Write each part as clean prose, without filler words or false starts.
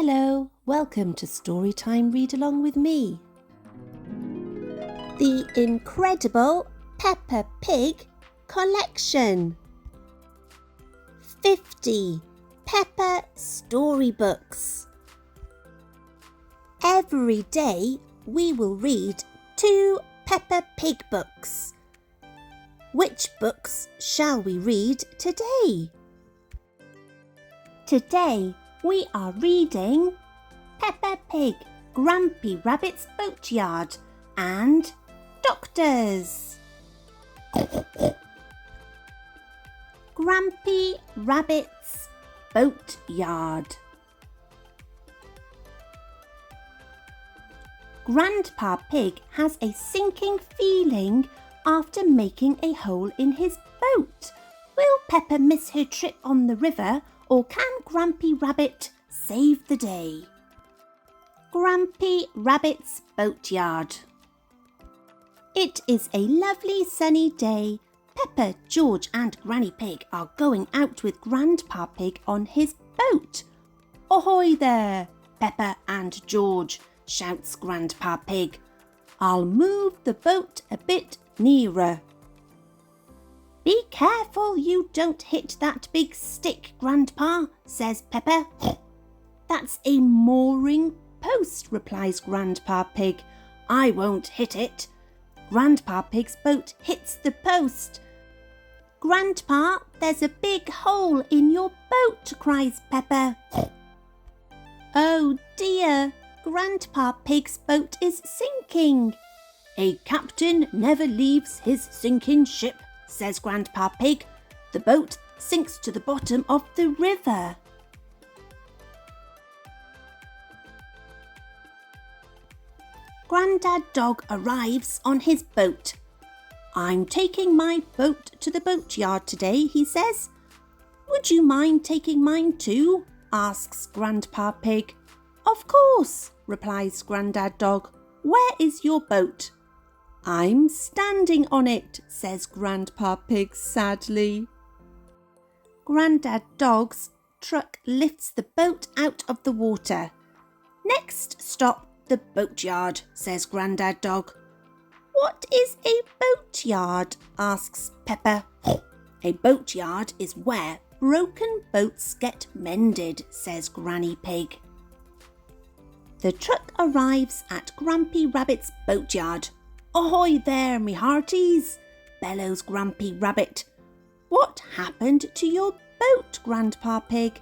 Hello, welcome to Storytime Read Along with me. The Incredible Peppa Pig Collection. 50 Peppa Storybooks. Every day we will read 2 Peppa Pig books. Which books shall we read today? Today we are reading Peppa Pig, Grampy Rabbit's Boatyard and Doctors. Grampy Rabbit's Boatyard. Grandpa Pig has a sinking feeling after making a hole in his boat. Will Peppa miss her trip on the river, or can Grampy Rabbit save the day? Grampy Rabbit's Boatyard. It is a lovely sunny day. Peppa, George and Granny Pig are going out with Grandpa Pig on his boat. Ahoy there, Peppa and George, shouts Grandpa Pig. I'll move the boat a bit nearer. Be careful you don't hit that big stick, Grandpa, says Peppa. That's a mooring post, replies Grandpa Pig. I won't hit it. Grandpa Pig's boat hits the post. Grandpa, there's a big hole in your boat, cries Peppa. Oh dear, Grandpa Pig's boat is sinking. A captain never leaves his sinking ship, says Grandpa Pig. The boat sinks to the bottom of the river. Grandad Dog arrives on his boat. I'm taking my boat to the boatyard today, he says. Would you mind taking mine too? Asks Grandpa Pig. Of course, replies Grandad Dog. Where is your boat? I'm standing on it, says Grandpa Pig sadly. Grandad Dog's truck lifts the boat out of the water. Next stop, the boatyard, says Grandad Dog. What is a boatyard? Asks Peppa. A boatyard is where broken boats get mended, says Granny Pig. The truck arrives at Grampy Rabbit's boatyard. Ahoy there, me hearties, bellows Grampy Rabbit. What happened to your boat, Grandpa Pig?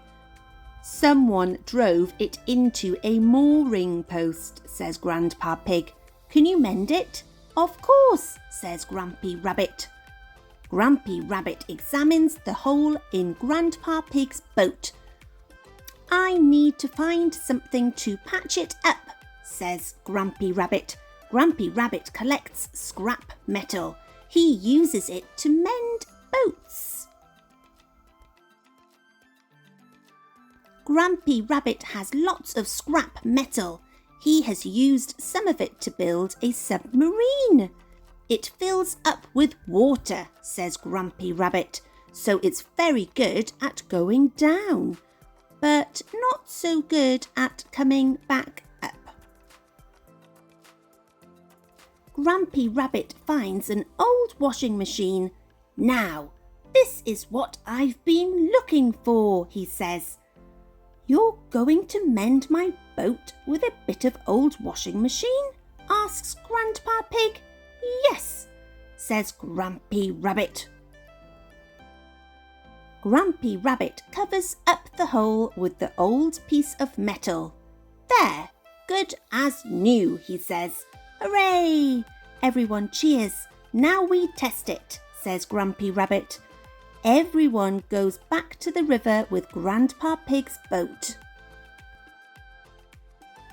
Someone drove it into a mooring post, says Grandpa Pig. Can you mend it? Of course, says Grampy Rabbit. Grampy Rabbit examines the hole in Grandpa Pig's boat. I need to find something to patch it up, says Grampy Rabbit. Grampy Rabbit collects scrap metal. He uses it to mend boats. Grampy Rabbit has lots of scrap metal. He has used some of it to build a submarine. It fills up with water, says Grampy Rabbit, so it's very good at going down, but not so good at coming back up. Grampy Rabbit finds an old washing machine. Now, this is what I've been looking for, he says. You're going to mend my boat with a bit of old washing machine? Asks Grandpa Pig. Yes, says Grampy Rabbit. Grampy Rabbit covers up the hole with the old piece of metal. There, good as new, he says. Hooray! Everyone cheers. Now we test it, says Grampy Rabbit. Everyone goes back to the river with Grandpa Pig's boat.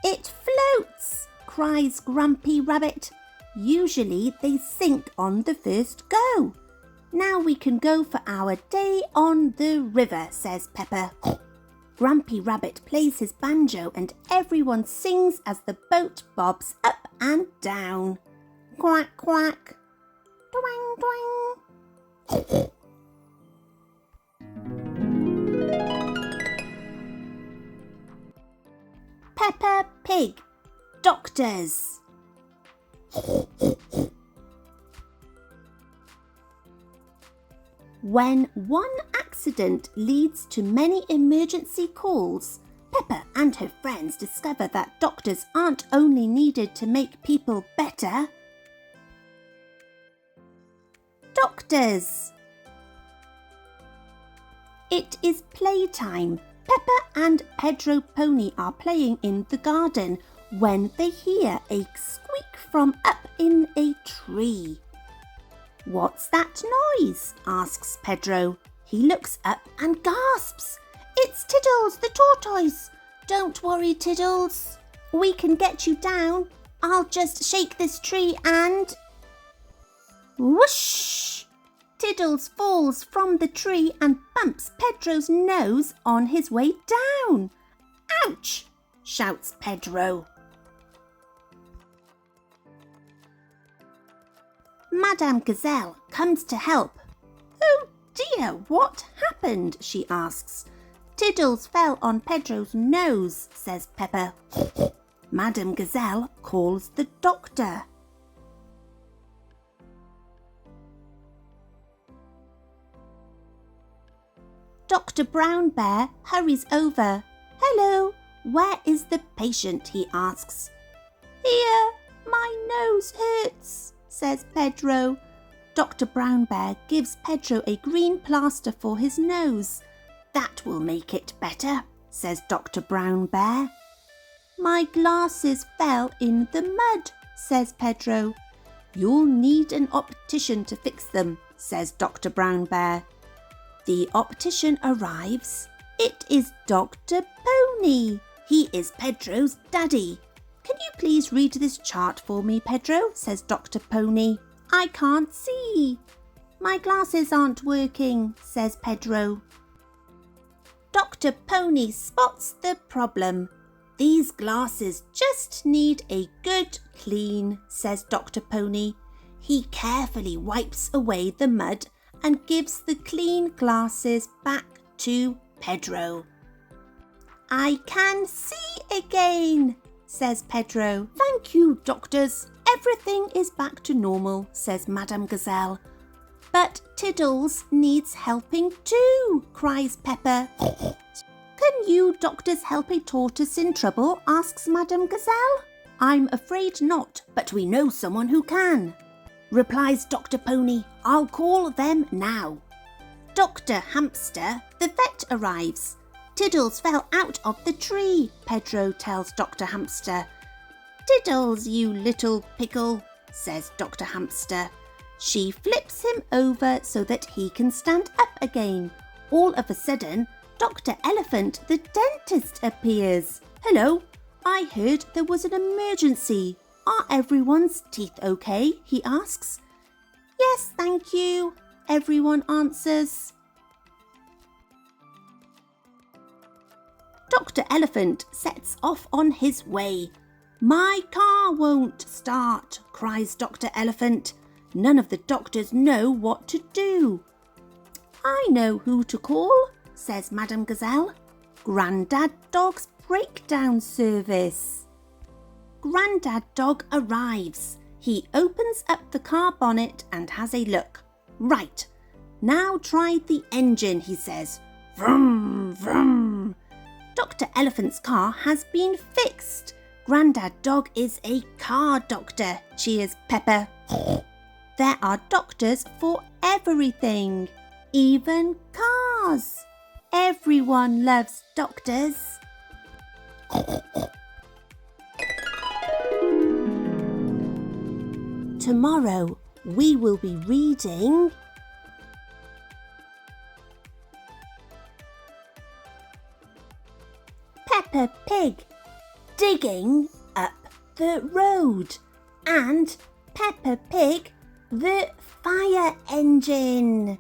It floats, cries Grampy Rabbit. Usually they sink on the first go. Now we can go for our day on the river, says Peppa. Grampy Rabbit plays his banjo and everyone sings as the boat bobs up and down. Quack, quack. Twang, twang. Peppa Pig Doctors. When one accident leads to many emergency calls, Peppa and her friends discover that doctors aren't only needed to make people better. Doctors. It is playtime. Peppa and Pedro Pony are playing in the garden when they hear a squeak from up in a tree. "What's that noise?" asks Pedro. He looks up and gasps. "It's Tiddles the tortoise. Don't worry, Tiddles. We can get you down. I'll just shake this tree and..." Whoosh! Tiddles falls from the tree and bumps Pedro's nose on his way down. "Ouch!" shouts Pedro. Madame Gazelle comes to help. "Oh dear, what happened?" she asks. "Tiddles fell on Pedro's nose," says Peppa. Madame Gazelle calls the doctor. Dr. Brown Bear hurries over. "Hello, where is the patient?" he asks. "Here, my nose hurts," says Pedro. Dr. Brown Bear gives Pedro a green plaster for his nose. "That will make it better," says Dr. Brown Bear. "My glasses fell in the mud," says Pedro. "You'll need an optician to fix them," says Dr. Brown Bear. The optician arrives. It is Dr. Pony. He is Pedro's daddy. "Can you please read this chart for me, Pedro?" says Dr. Pony. "I can't see." "My glasses aren't working," says Pedro. Dr. Pony spots the problem. "These glasses just need a good clean," says Dr. Pony. He carefully wipes away the mud and gives the clean glasses back to Pedro. "I can see again," says Pedro. "Thank you, doctors. Everything is back to normal," says Madame Gazelle. "But Tiddles needs helping too," cries Peppa. "Can you doctors help a tortoise in trouble?" asks Madame Gazelle. "I'm afraid not, but we know someone who can," replies Dr. Pony. "I'll call them now." Dr. Hamster, the vet, arrives. "Tiddles fell out of the tree," Pedro tells Dr. Hamster. "Tiddles, you little pickle," says Dr. Hamster. She flips him over so that he can stand up again. All of a sudden, Dr. Elephant, the dentist, appears. "Hello, I heard there was an emergency. Are everyone's teeth okay?" he asks. "Yes, thank you," everyone answers. Dr. Elephant sets off on his way. "My car won't start," cries Dr. Elephant. None of the doctors know what to do. "I know who to call," says Madame Gazelle. "Grandad Dog's breakdown service." Grandad Dog arrives. He opens up the car bonnet and has a look. "Right, now try the engine," he says. "Vroom, vroom." Dr. Elephant's car has been fixed. Grandad Dog is a car doctor, cheers Peppa. There are doctors for everything, even cars. Everyone loves doctors. Tomorrow we will be reading Peppa Pig Digging Up the Road and Peppa Pig the Fire Engine.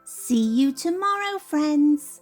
See you tomorrow, friends.